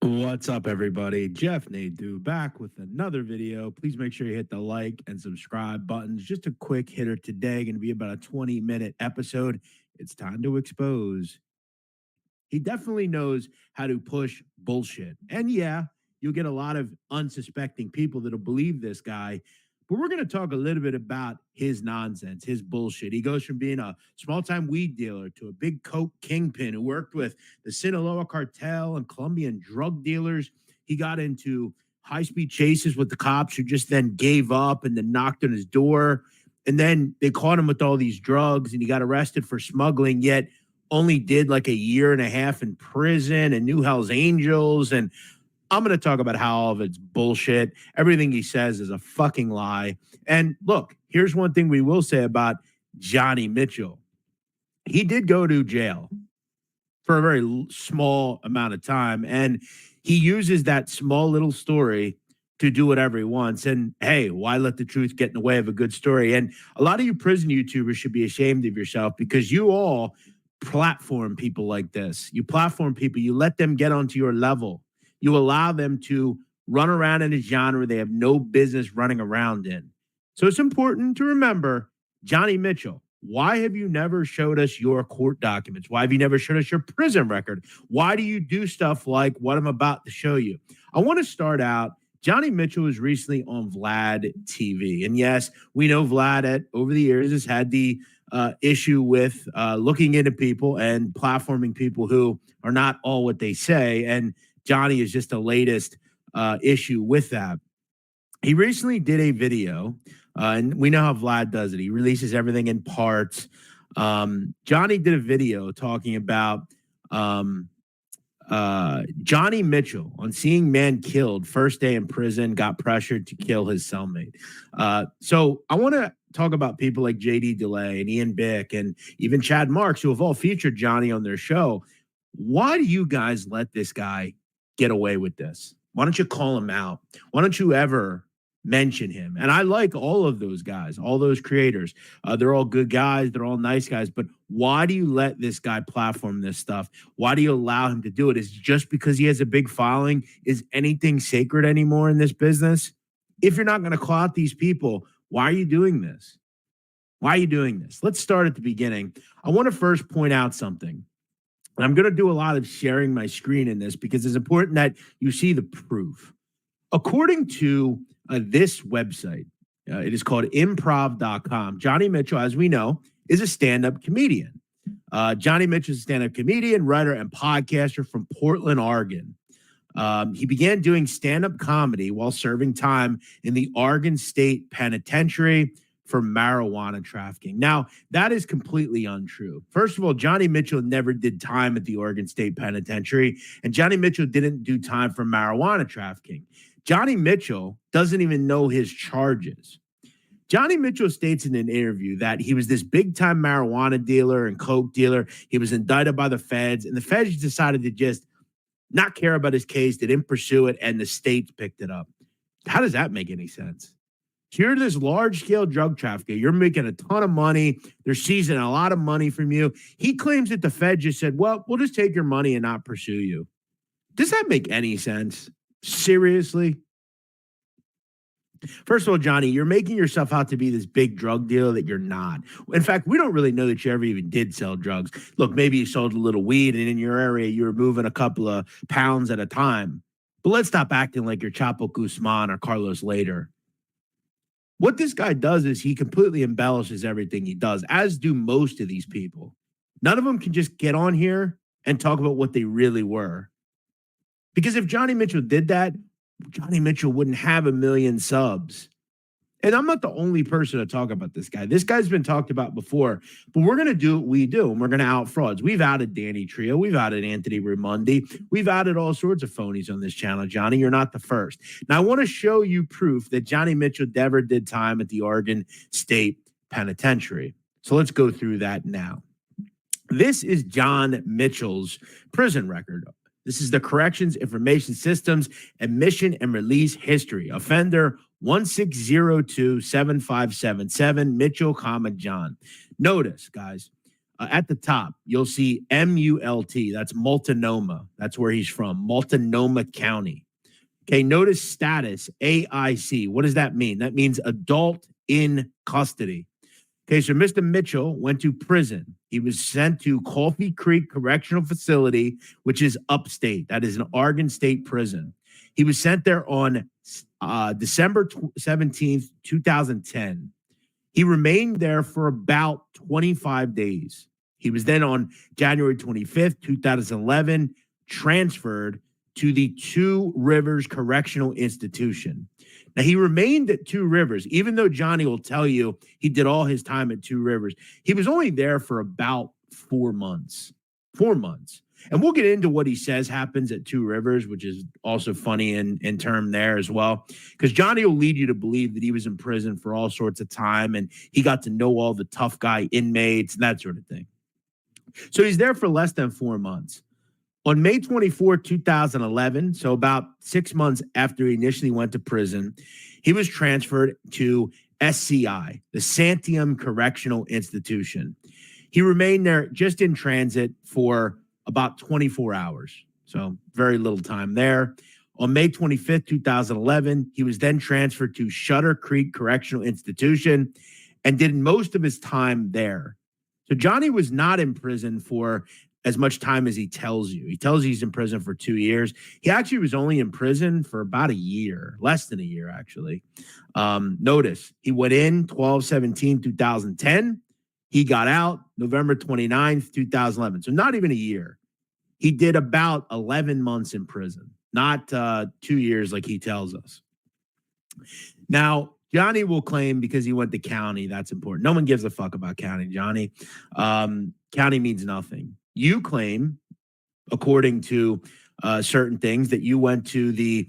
What's up, everybody? Jeff Nadeau back with another video. Please make sure you hit the like and subscribe buttons. Just a quick hitter today, going to be about a 20-minute episode. It's time to expose. He definitely knows how to push bullshit. And yeah, you'll get a lot of unsuspecting people that'll believe this guy. But we're going to talk a little bit about his nonsense, his bullshit. He goes from being a small time weed dealer to a big coke kingpin who worked with the Sinaloa cartel and Colombian drug dealers. He got into high speed chases with the cops who just then gave up and then knocked on his door. And then they caught him with all these drugs and he got arrested for smuggling, yet only did like a year and a half in prison and New Hell's Angels. And I'm going to talk about how all of it's bullshit. Everything he says is a fucking lie. And look, here's one thing we will say about Johnny Mitchell. He did go to jail for a very small amount of time. And he uses that small little story to do whatever he wants. And hey, why let the truth get in the way of a good story? And a lot of you prison YouTubers should be ashamed of yourself because you all platform people like this. You platform people, you let them get onto your level. You allow them to run around in a genre they have no business running around in. So it's important to remember Johnny Mitchell. Why have you never showed us your court documents? Why have you never showed us your prison record? Why do you do stuff like what I'm about to show you? I want to start out. Johnny Mitchell was recently on Vlad TV. And yes, we know Vlad over the years has had the issue with looking into people and platforming people who are not all what they say. And Johnny is just the latest issue with that. He recently did a video, and we know how Vlad does it. He releases everything in parts. Johnny did a video talking about Johnny Mitchell on seeing man killed first day in prison, got pressured to kill his cellmate. So I want to talk about people like JD DeLay and Ian Bick and even Chad Marks, who have all featured Johnny on their show. Why do you guys let this guy get away with this? Why don't you call him out? Why don't you ever mention him? And I like all of those guys, all those creators. They're all good guys. They're all nice guys. But why do you let this guy platform this stuff? Why do you allow him to do it? Is it just because he has a big following? Is anything sacred anymore in this business? If you're not going to call out these people, why are you doing this? Why are you doing this? Let's start at the beginning. I want to first point out something. And I'm going to do a lot of sharing my screen in this because it's important that you see the proof. According to this website, it is called improv.com. Johnny Mitchell, as we know, is a stand-up comedian. Johnny Mitchell is a stand-up comedian, writer, and podcaster from Portland, Oregon. He began doing stand-up comedy while serving time in the Oregon State Penitentiary for marijuana trafficking. Now, that is completely untrue. First of all, Johnny Mitchell never did time at the Oregon State Penitentiary, and Johnny Mitchell didn't do time for marijuana trafficking. Johnny Mitchell doesn't even know his charges. Johnny Mitchell states in an interview that he was this big-time marijuana dealer and coke dealer. He was indicted by the feds, and the feds decided to just not care about his case. They didn't pursue it, and the states picked it up. How does that make any sense? You're this large-scale drug trafficker. You're making a ton of money. They're seizing a lot of money from you. He claims that the Fed just said, well, we'll just take your money and not pursue you. Does that make any sense? Seriously? First of all, Johnny, you're making yourself out to be this big drug dealer that you're not. In fact, we don't really know that you ever even did sell drugs. Look, maybe you sold a little weed, and in your area, you were moving a couple of pounds at a time. But let's stop acting like you're Chapo Guzman or Carlos Later. What this guy does is he completely embellishes everything he does, as do most of these people. None of them can just get on here and talk about what they really were. Because if Johnny Mitchell did that, Johnny Mitchell wouldn't have 1 million subs. And I'm not the only person to talk about this guy. This guy's been talked about before, but we're going to do what we do, and we're going to out frauds. We've outed Danny Trio. We've outed Anthony Raimondi. We've outed all sorts of phonies on this channel, Johnny. You're not the first. Now, I want to show you proof that Johnny Mitchell never did time at the Oregon State Penitentiary. So let's go through that now. This is John Mitchell's prison record. This is the Corrections Information Systems Admission and Release History. Offender 16027577, Mitchell, John. Notice, guys, at the top, you'll see MULT. That's Multnomah. That's where he's from, Multnomah County. Okay, notice status, AIC. What does that mean? That means adult in custody. Okay, so Mr. Mitchell went to prison. He was sent to Coffee Creek Correctional Facility, which is upstate. That is an Oregon State prison. He was sent there on December 17th, 2010. He remained there for about 25 days. He was then on January 25th, 2011, transferred to the Two Rivers Correctional Institution. Now, he remained at Two Rivers, even though Johnny will tell you he did all his time at Two Rivers. He was only there for about 4 months. 4 months. And we'll get into what he says happens at Two Rivers, which is also funny in term there as well. Because Johnny will lead you to believe that he was in prison for all sorts of time and he got to know all the tough guy inmates and that sort of thing. So he's there for less than 4 months. On May 24, 2011, so about 6 months after he initially went to prison, he was transferred to SCI, the Santiam Correctional Institution. He remained there just in transit for about 24 hours, so very little time there. On May 25th, 2011, he was then transferred to Shutter Creek Correctional Institution and did most of his time there. So Johnny was not in prison for as much time as he tells you. He tells you he's in prison for 2 years. He actually was only in prison for about a year, less than a year, actually. Notice, he went in 12/17/2010. He got out November 29th, 2011. So not even a year. He did about 11 months in prison, not 2 years like he tells us. Now, Johnny will claim because he went to county, that's important. No one gives a fuck about county, Johnny. County means nothing. You claim, according to certain things, that you went to the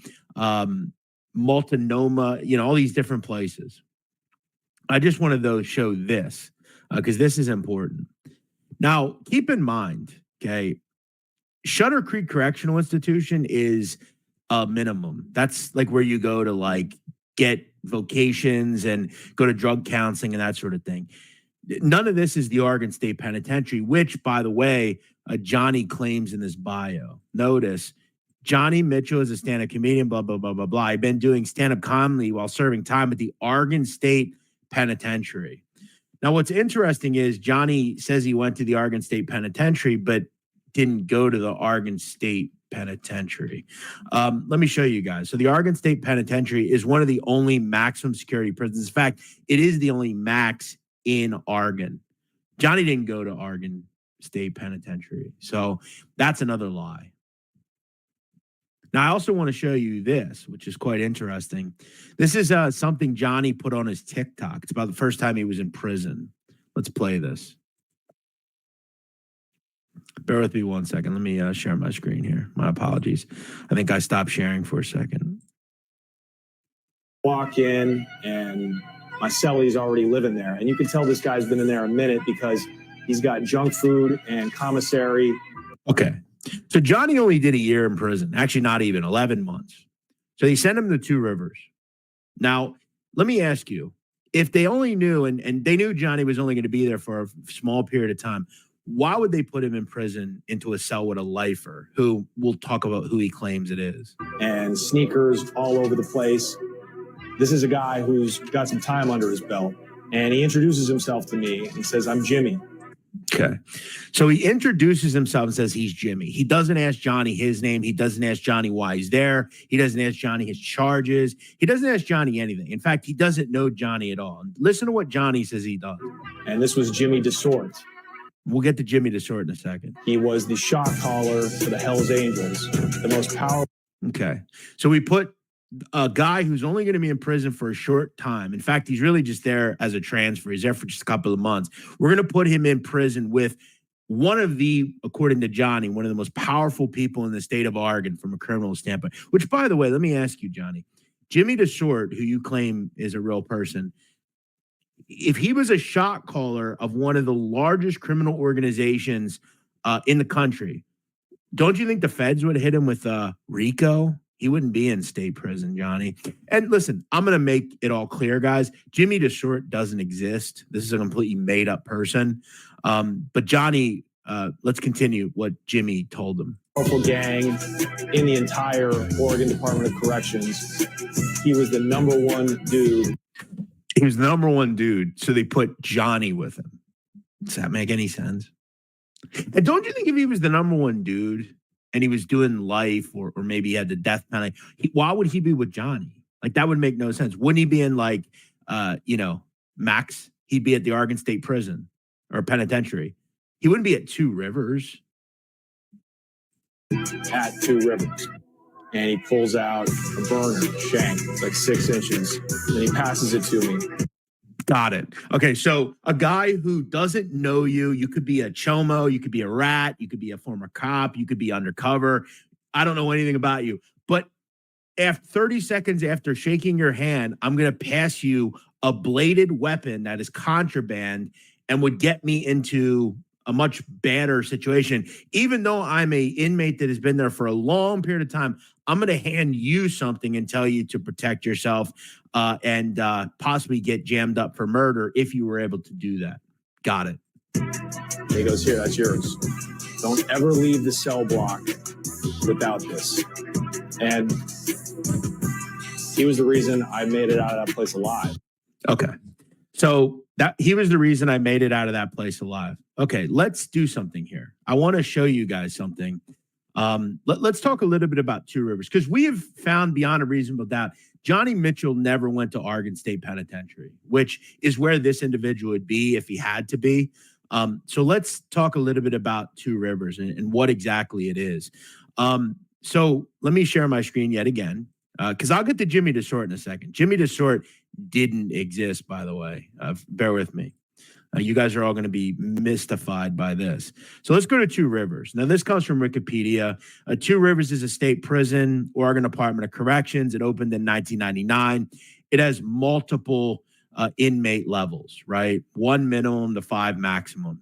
Multnomah, all these different places. I just wanted to show this because this is important. Now, keep in mind, okay, Shutter Creek Correctional Institution is a minimum. That's like where you go to get vocations and go to drug counseling and that sort of thing. None of this is the Oregon State Penitentiary, which, by the way, Johnny claims in his bio. Notice, Johnny Mitchell is a stand-up comedian, blah, blah, blah, blah, blah. I've been doing stand-up comedy while serving time at the Oregon State Penitentiary. Now, what's interesting is Johnny says he went to the Oregon State Penitentiary, but didn't go to the Oregon State Penitentiary. Let me show you guys. So the Oregon State Penitentiary is one of the only maximum security prisons. In fact, it is the only max in Oregon. Johnny didn't go to Oregon State Penitentiary. So that's another lie. Now, I also want to show you this, which is quite interesting. This is something Johnny put on his TikTok. It's about the first time he was in prison. Let's play this. Bear with me 1 second. Let me share my screen here. My apologies. I think I stopped sharing for a second. Walk in and my cellie's already living there. And you can tell this guy's been in there a minute because he's got junk food and commissary. Okay. So Johnny only did a year in prison. Actually, not even 11 months. So they sent him to Two Rivers. Now, let me ask you, if they only knew and they knew Johnny was only going to be there for a small period of time, why would they put him in prison into a cell with a lifer who we'll talk about who he claims it is? And sneakers all over the place. This is a guy who's got some time under his belt. And he introduces himself to me and says, I'm Jimmy. Okay. So he introduces himself and says he's Jimmy. He doesn't ask Johnny his name. He doesn't ask Johnny why he's there. He doesn't ask Johnny his charges. He doesn't ask Johnny anything. In fact, he doesn't know Johnny at all. Listen to what Johnny says he does. And this was Jimmy DeSort. We'll get to Jimmy DeSort in a second. He was the shot caller for the Hells Angels, the most powerful. Okay. So we put a guy who's only going to be in prison for a short time. In fact, he's really just there as a transfer. He's there for just a couple of months. We're going to put him in prison with one of the, according to Johnny, one of the most powerful people in the state of Oregon from a criminal standpoint, which, by the way, let me ask you, Johnny, Jimmy DeSort, who you claim is a real person, if he was a shot caller of one of the largest criminal organizations in the country, don't you think the feds would hit him with RICO? He wouldn't be in state prison, Johnny. And listen, I'm going to make it all clear, guys. Jimmy DeShort doesn't exist. This is a completely made up person. But Johnny, let's continue what Jimmy told him. Powerful gang in the entire Oregon Department of Corrections. He was the number one dude. He was the number one dude. So they put Johnny with him. Does that make any sense? And don't you think if he was the number one dude and he was doing life or maybe he had the death penalty, why would he be with Johnny? Like, that would make no sense. Wouldn't he be in like, Max? He'd be at the Oregon State Prison or penitentiary. He wouldn't be at Two Rivers. At Two Rivers. And he pulls out a burner shank. It's like 6 inches. And he passes it to me. Got it. Okay, so a guy who doesn't know you, you could be a chomo, you could be a rat, you could be a former cop, you could be undercover. I don't know anything about you. But after 30 seconds after shaking your hand, I'm going to pass you a bladed weapon that is contraband and would get me into a much badder situation. Even though I'm a inmate that has been there for a long period of time, I'm going to hand you something and tell you to protect yourself and possibly get jammed up for murder if you were able to do that. Got it. And he goes, here, that's yours. Don't ever leave the cell block without this. And he was the reason I made it out of that place alive. Okay. So that he was the reason I made it out of that place alive. Okay, let's do something here. I want to show you guys something. Let's talk a little bit about Two Rivers, because we have found beyond a reasonable doubt Johnny Mitchell never went to Oregon State Penitentiary, which is where this individual would be if he had to be. So let's talk a little bit about Two Rivers and what exactly it is. So let me share my screen yet again, because I'll get to Jimmy DeShort in a second. Jimmy DeShort didn't exist, by the way. Bear with me. You guys are all going to be mystified by this. So let's go to Two Rivers. Now, this comes from Wikipedia. Two Rivers is a state prison, Oregon Department of Corrections. It opened in 1999. It has multiple inmate levels, right? 1 minimum to 5 maximum.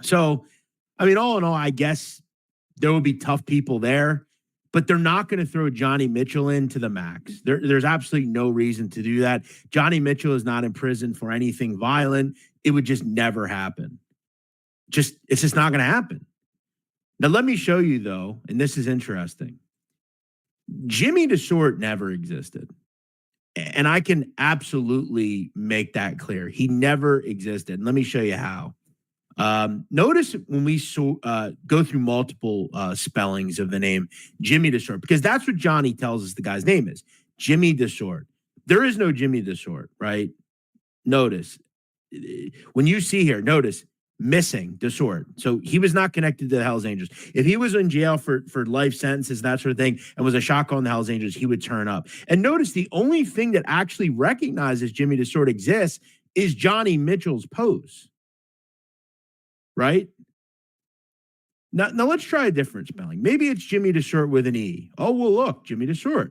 So, I mean, all in all, I guess there will be tough people there, but they're not going to throw Johnny Mitchell into the max. There's absolutely no reason to do that. Johnny Mitchell is not in prison for anything violent. It would just never happen. It's just not going to happen. Now, let me show you, though, and this is interesting. Jimmy DeShort never existed. And I can absolutely make that clear. He never existed. And let me show you how. Notice when we go through multiple spellings of the name Jimmy DeShort, because that's what Johnny tells us the guy's name is, Jimmy DeShort. There is no Jimmy DeShort, right? Notice when you see here, notice missing DeShort. So he was not connected to the Hells Angels. If he was in jail for life sentences, that sort of thing, and was a shot on the Hells Angels, he would turn up. And notice the only thing that actually recognizes Jimmy DeShort exists is Johnny Mitchell's pose. Right? Now let's try a different spelling. Maybe it's Jimmy DeShort with an E. Oh, well, look, Jimmy DeShort.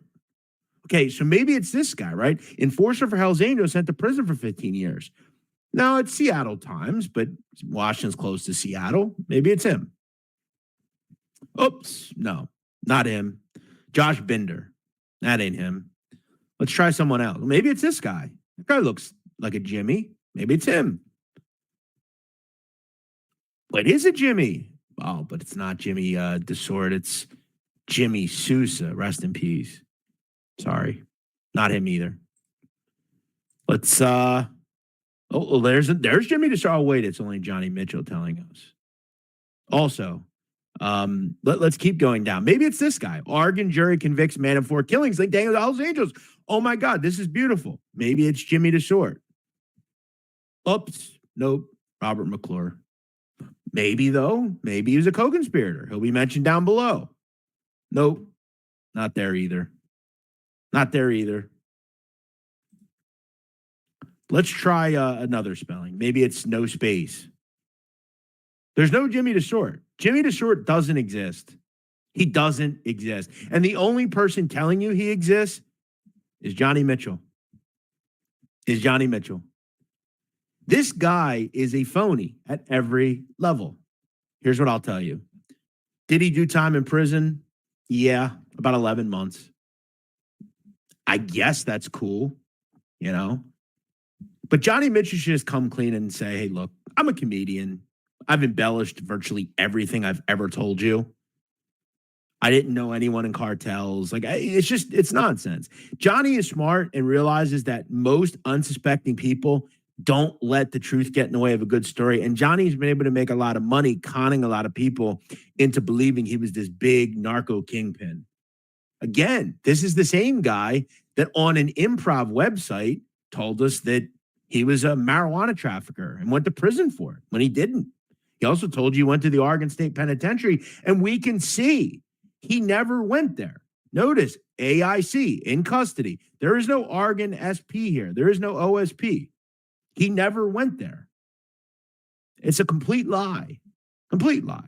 Okay, so maybe it's this guy, right? Enforcer for Hells Angels, sent to prison for 15 years. Now, it's Seattle Times, but Washington's close to Seattle. Maybe it's him. Oops, no, not him. Josh Binder. That ain't him. Let's try someone else. Maybe it's this guy. That guy looks like a Jimmy. Maybe it's him. But is it Jimmy? Oh, but it's not Jimmy DeShort. It's Jimmy Sousa. Rest in peace. Sorry. Not him either. Let's there's Jimmy DeShort. Oh, wait, it's only Johnny Mitchell telling us. Also, let's keep going down. Maybe it's this guy. Oregon jury convicts man of 4 killings linked to the Hells Angels. Oh my God, this is beautiful. Maybe it's Jimmy DeShort. Oops. Nope. Robert McClure. Maybe, though. Maybe he was a co-conspirator. He'll be mentioned down below. Nope. Not there either. Not there either. Let's try another spelling. Maybe it's no space. There's no Jimmy DeShort. Jimmy DeShort doesn't exist. He doesn't exist. And the only person telling you he exists is Johnny Mitchell. This guy is a phony at every level. Here's what I'll tell you. Did he do time in prison? Yeah, about 11 months. I guess that's cool, you know? But Johnny Mitchell should just come clean and say, hey, look, I'm a comedian. I've embellished virtually everything I've ever told you. I didn't know anyone in cartels. Like, it's nonsense. Johnny is smart and realizes that most unsuspecting people don't let the truth get in the way of a good story. And Johnny's been able to make a lot of money conning a lot of people into believing he was this big narco kingpin. Again, this is the same guy that on an improv website told us that he was a marijuana trafficker and went to prison for it when he didn't. He also told you he went to the Oregon State Penitentiary, and we can see he never went there. Notice AIC in custody. There is no Oregon SP here. There is no OSP. He never went there. It's a complete lie. Complete lie.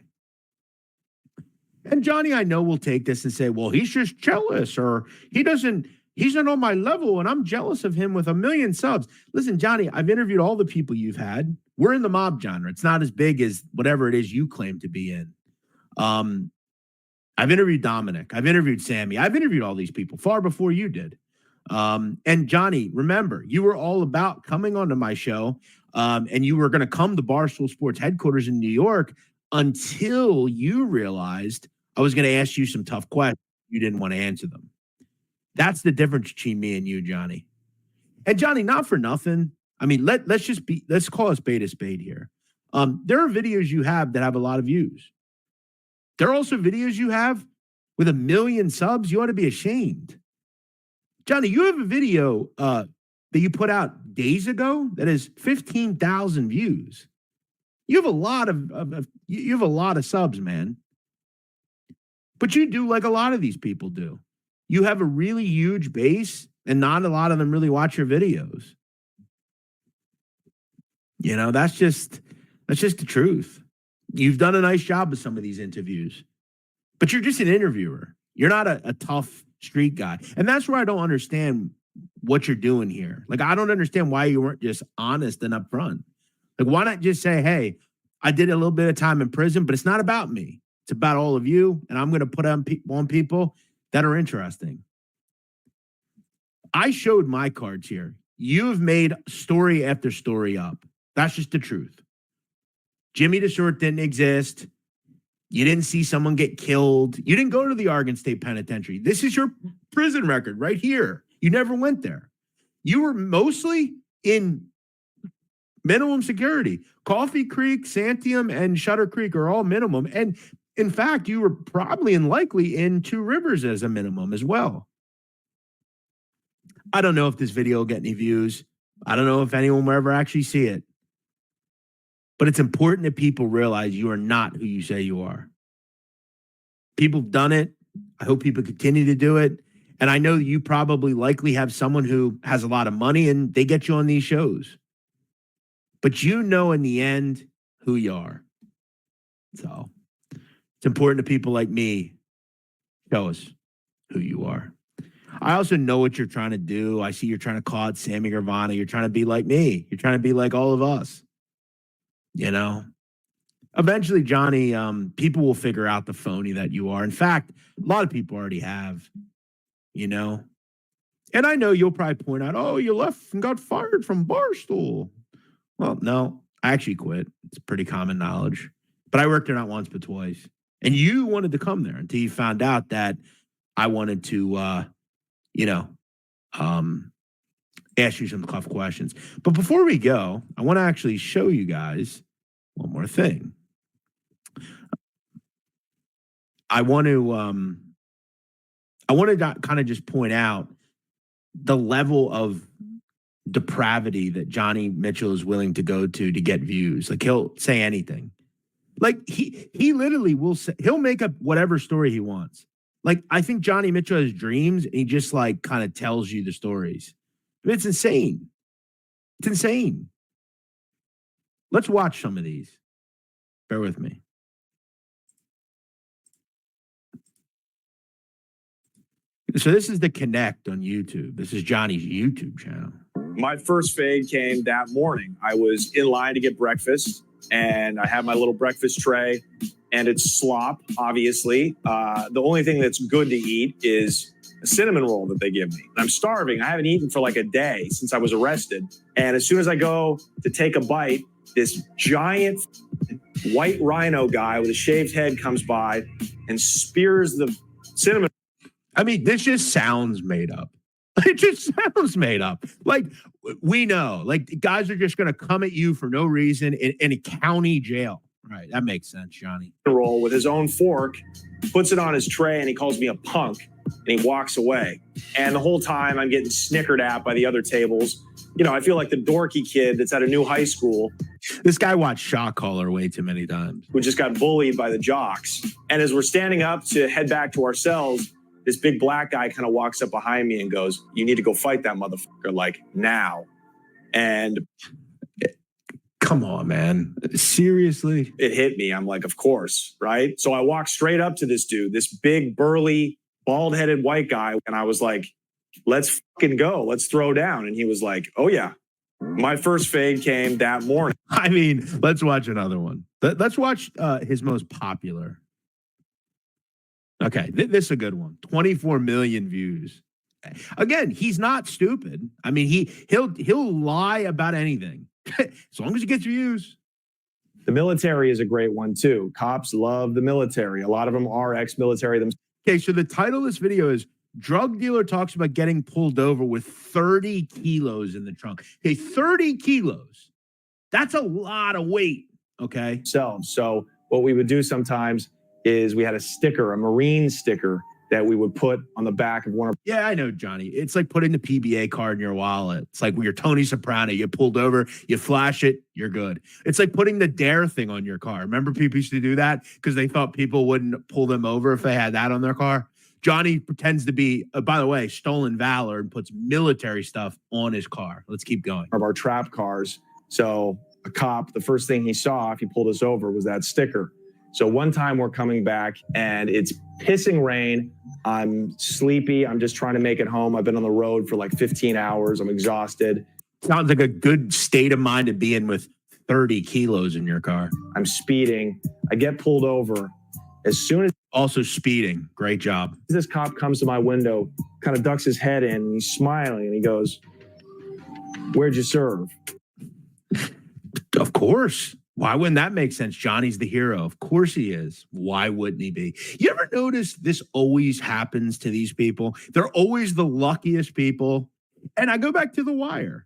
And Johnny, I know, will take this and say, well, he's just jealous, or he's not on my level and I'm jealous of him with 1 million subs. Listen, Johnny, I've interviewed all the people you've had. We're in the mob genre. It's not as big as whatever it is you claim to be in. I've interviewed Dominic. I've interviewed Sammy. I've interviewed all these people far before you did. And Johnny, remember, you were all about coming onto my show, and you were going to come to Barstool Sports headquarters in New York until you realized I was going to ask you some tough questions. You didn't want to answer them. That's the difference between me and you, Johnny. And Johnny, not for nothing. I mean, let's call a spade here. There are videos you have that have a lot of views. There are also videos you have with 1 million subs. You ought to be ashamed. Johnny, you have a video that you put out days ago that has 15,000 views. You have a lot of subs, man. But you do like a lot of these people do. You have a really huge base, and not a lot of them really watch your videos. You know, that's just the truth. You've done a nice job with some of these interviews, but you're just an interviewer. You're not a tough street guy. And that's where I don't understand what you're doing here. Like, I don't understand why you weren't just honest and upfront. Like, why not just say, hey, I did a little bit of time in prison, but it's not about me. It's about all of you, and I'm going to put on people that are interesting. I showed my cards here. You have made story after story up. That's just the truth. Jimmy DeShort didn't exist. You didn't see someone get killed. You didn't go to the Oregon State Penitentiary. This is your prison record right here. You never went there. You were mostly in minimum security. Coffee Creek, Santiam, and Shutter Creek are all minimum. And in fact, you were probably and likely in Two Rivers as a minimum as well. I don't know if this video will get any views. I don't know if anyone will ever actually see it. But it's important that people realize you are not who you say you are. People have done it. I hope people continue to do it. And I know you probably likely have someone who has a lot of money and they get you on these shows. But you know in the end who you are. So it's important to people like me. Show us who you are. I also know what you're trying to do. I see you're trying to call out Sammy Guevara. You're trying to be like me. You're trying to be like all of us. You know, eventually, Johnny, people will figure out the phony that you are. In fact, a lot of people already have, you know. And I know you'll probably point out, oh, you left and got fired from Barstool. Well, no, I actually quit. It's pretty common knowledge. But I worked there not once but twice. And you wanted to come there until you found out that I wanted to, ask you some tough questions. But before we go, I want to actually show you guys one more thing. I want to kind of just point out the level of depravity that Johnny Mitchell is willing to go to get views. Like, he'll say anything. Like, he literally will say, he'll make up whatever story he wants. Like, I think Johnny Mitchell has dreams, and he just like kind of tells you the stories. But it's insane. It's insane. Let's watch some of these. Bear with me. So this is the Connect on YouTube. This is Johnny's YouTube channel. My first fade came that morning. I was in line to get breakfast, and I had my little breakfast tray, and it's slop, obviously. The only thing that's good to eat is a cinnamon roll that they give me. And I'm starving. I haven't eaten for like a day since I was arrested. And as soon as I go to take a bite, this giant white rhino guy with a shaved head comes by and spears the cinnamon. I mean, this just sounds made up. It just sounds made up. Like, we know, like, guys are just going to come at you for no reason in a county jail. Right. That makes sense, Johnny. Roll with his own fork, puts it on his tray, and he calls me a punk, and he walks away. And the whole time I'm getting snickered at by the other tables. You know, I feel like the dorky kid that's at a new high school. This guy watched Shot Caller way too many times. Who just got bullied by the jocks. And as we're standing up to head back to our cells, this big black guy kind of walks up behind me and goes, "You need to go fight that motherfucker, like, now." And come on, man. Seriously? It hit me. I'm like, of course, right? So I walked straight up to this dude, this big, burly, bald-headed white guy. And I was like, let's fucking go. Let's throw down. And he was like, oh, yeah. My first fade came that morning. I mean, let's watch another one. Let's watch his most popular. Okay, this is a good one. 24 million views. Again, he's not stupid. I mean, he'll lie about anything as long as he gets views. The military is a great one too. Cops love the military. A lot of them are ex-military themselves. Okay, so the title of this video is "Drug Dealer Talks About Getting Pulled Over with 30 Kilos in the Trunk." Okay, 30 kilos. That's a lot of weight. Okay. So what we would do sometimes is we had a sticker, a Marine sticker, that we would put on the back of one of. Yeah, I know, Johnny. It's like putting the PBA card in your wallet. It's like when you're Tony Soprano, you pulled over, you flash it, you're good. It's like putting the Dare thing on your car. Remember people used to do that because they thought people wouldn't pull them over if they had that on their car? Johnny pretends to be, by the way, stolen valor and puts military stuff on his car. Let's keep going. Of our trap cars. So a cop, the first thing he saw if he pulled us over was that sticker. So one time we're coming back and it's pissing rain. I'm sleepy. I'm just trying to make it home. I've been on the road for like 15 hours. I'm exhausted. Sounds like a good state of mind to be in with 30 kilos in your car. I'm speeding. I get pulled over. As soon as also speeding. Great job. this cop comes to my window, kind of ducks his head in, and he's smiling and he goes, "Where'd you serve?" Of course. Why wouldn't that make sense? Johnny's the hero. Of course he is. Why wouldn't he be? You ever notice this always happens to these people? They're always the luckiest people. And I go back to The Wire.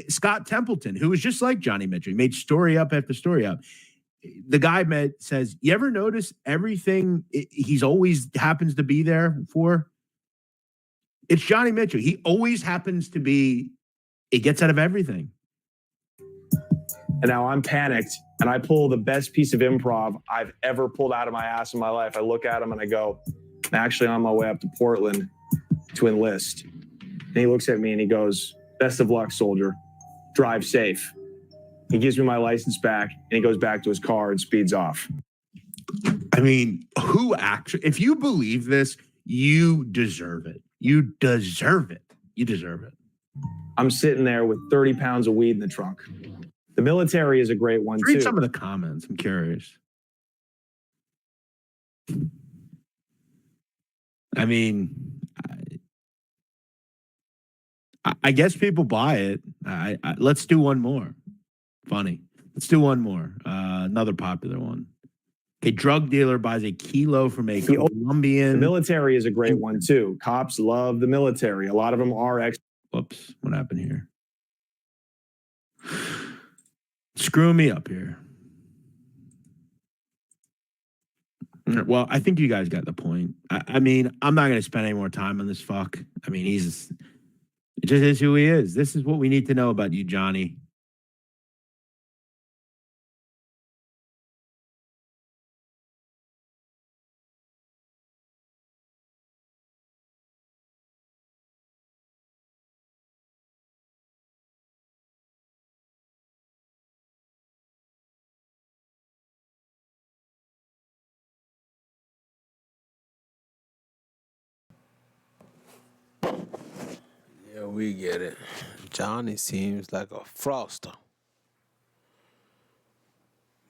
Scott Templeton, who was just like Johnny Mitchell, he made story up after story up. The guy says, you ever notice everything he's always happens to be there for? It's Johnny Mitchell. He always happens to be, he gets out of everything. And now I'm panicked and I pull the best piece of improv I've ever pulled out of my ass in my life. I look at him and I go, "I'm actually on my way up to Portland to enlist." And he looks at me and he goes, "Best of luck, soldier. Drive safe." He gives me my license back and he goes back to his car and speeds off. I mean, who actually, if you believe this, you deserve it. You deserve it. You deserve it. I'm sitting there with 30 pounds of weed in the trunk. The military is a great one, too. Read some of the comments. I'm curious. I mean, I guess people buy it. Let's do one more. Funny. Let's do one more. Another popular one. A drug dealer buys a kilo from a Colombian. The military is a great one, too. Cops love the military. A lot of them are ex. Whoops. What happened here? Screw me up here. Well, I think you guys got the point. I mean, I'm not going to spend any more time on this fuck. I mean, it just is who he is. This is what we need to know about you, Johnny. Yeah, we get it. Johnny seems like a froster.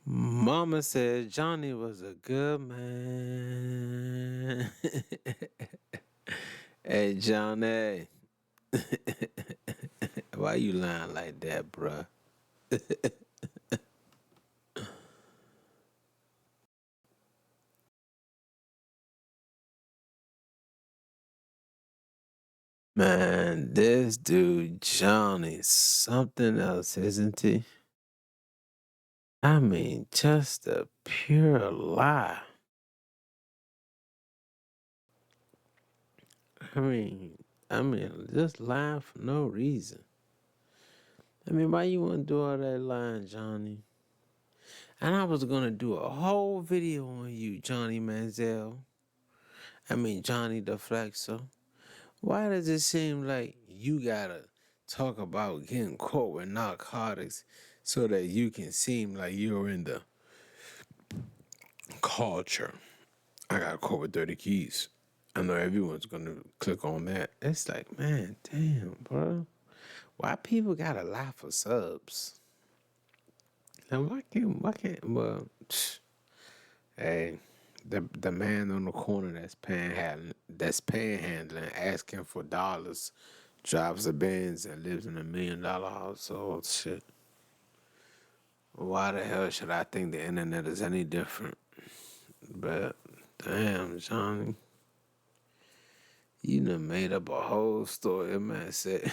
Mama said Johnny was a good man. Hey, Johnny. Why you lying like that, bruh? Man, this dude Johnny's something else, isn't he? I mean, just a pure lie. I mean, just lying for no reason. I mean, why you want to do all that lying, Johnny? And I was gonna do a whole video on you, Johnny Manziel. Johnny the Flexer. Why does it seem like you gotta talk about getting caught with narcotics so that you can seem like you're in the culture? I got caught with 30 keys. I know everyone's gonna click on that. It's like, man, damn, bro. Why people gotta lie for subs? And well, hey, the man on the corner that's panhandling, asking for dollars, drives a Benz and lives in $1 million household. Shit. Why the hell should I think the internet is any different? But damn, Johnny, you done made up a whole story. Man said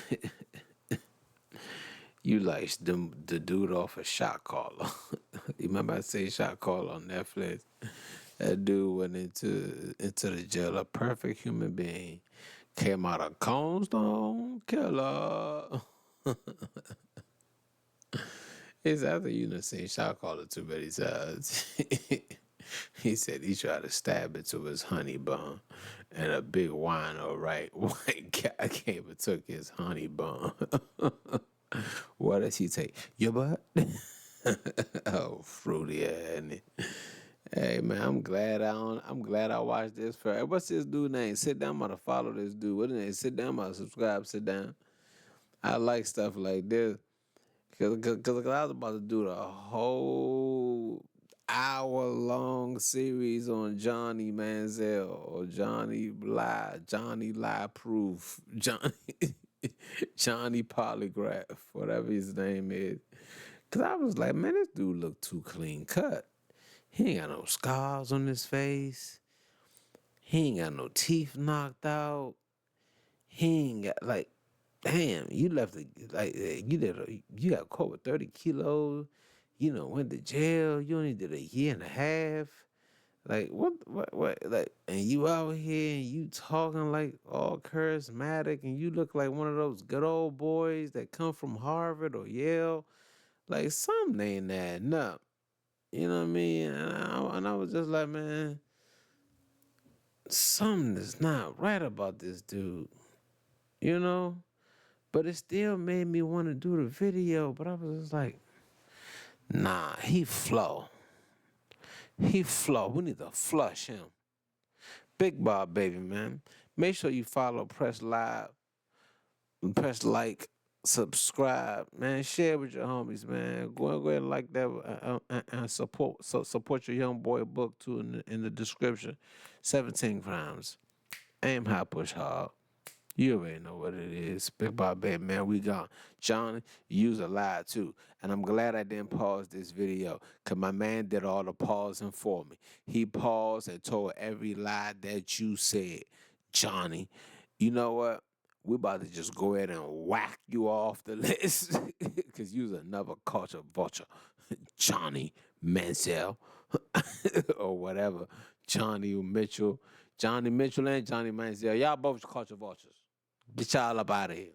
you like the dude off a Shot Caller. You remember I say Shot Caller on Netflix? That dude went into the jail, a perfect human being. Came out a Cornerstone Killer. It's after you done seen Shot Caller too many times. He said he tried to stab into his honey bun, and a big wino, right? White guy came and took his honey bun. What does he take? Your butt? Oh, fruity ass. Hey man, I'm glad I watched this. What's this dude name? Sit down, I'm gonna follow this dude. What is it? Sit down, I'm gonna subscribe. Sit down. I like stuff like this. Cause I was about to do the whole hour-long series on Johnny Manziel or Johnny Lie Proof, Johnny Polygraph, whatever his name is. Cause I was like, man, this dude look too clean cut. He ain't got no scars on his face. He ain't got no teeth knocked out. He ain't got like, damn, you left you got caught with 30 kilos. You know, went to jail. You only did a year and a half. Like what? Like, and you out here and you talking like all charismatic, and you look like one of those good old boys that come from Harvard or Yale. Like something ain't adding up. You know what I mean? And I was just like, man, something is not right about this dude. You know? But it still made me want to do the video. But I was just like, nah, he flow. He flow. We need to flush him. Big Bob, baby, man. Make sure you follow, press like, subscribe, man. Share with your homies, man. Go ahead and like that and support your young boy book too in the description. 17 crimes. Aim high, push hard. You already know what it is. Big Bob Baby, man, we gone. Johnny, you's a lie too. And I'm glad I didn't pause this video because my man did all the pausing for me. He paused and told every lie that you said. Johnny, you know what? We about to just go ahead and whack you off the list because you's another culture vulture. Johnny Manziel or whatever. Johnny Mitchell and Johnny Manziel. Y'all both culture vultures. Get y'all up out of here.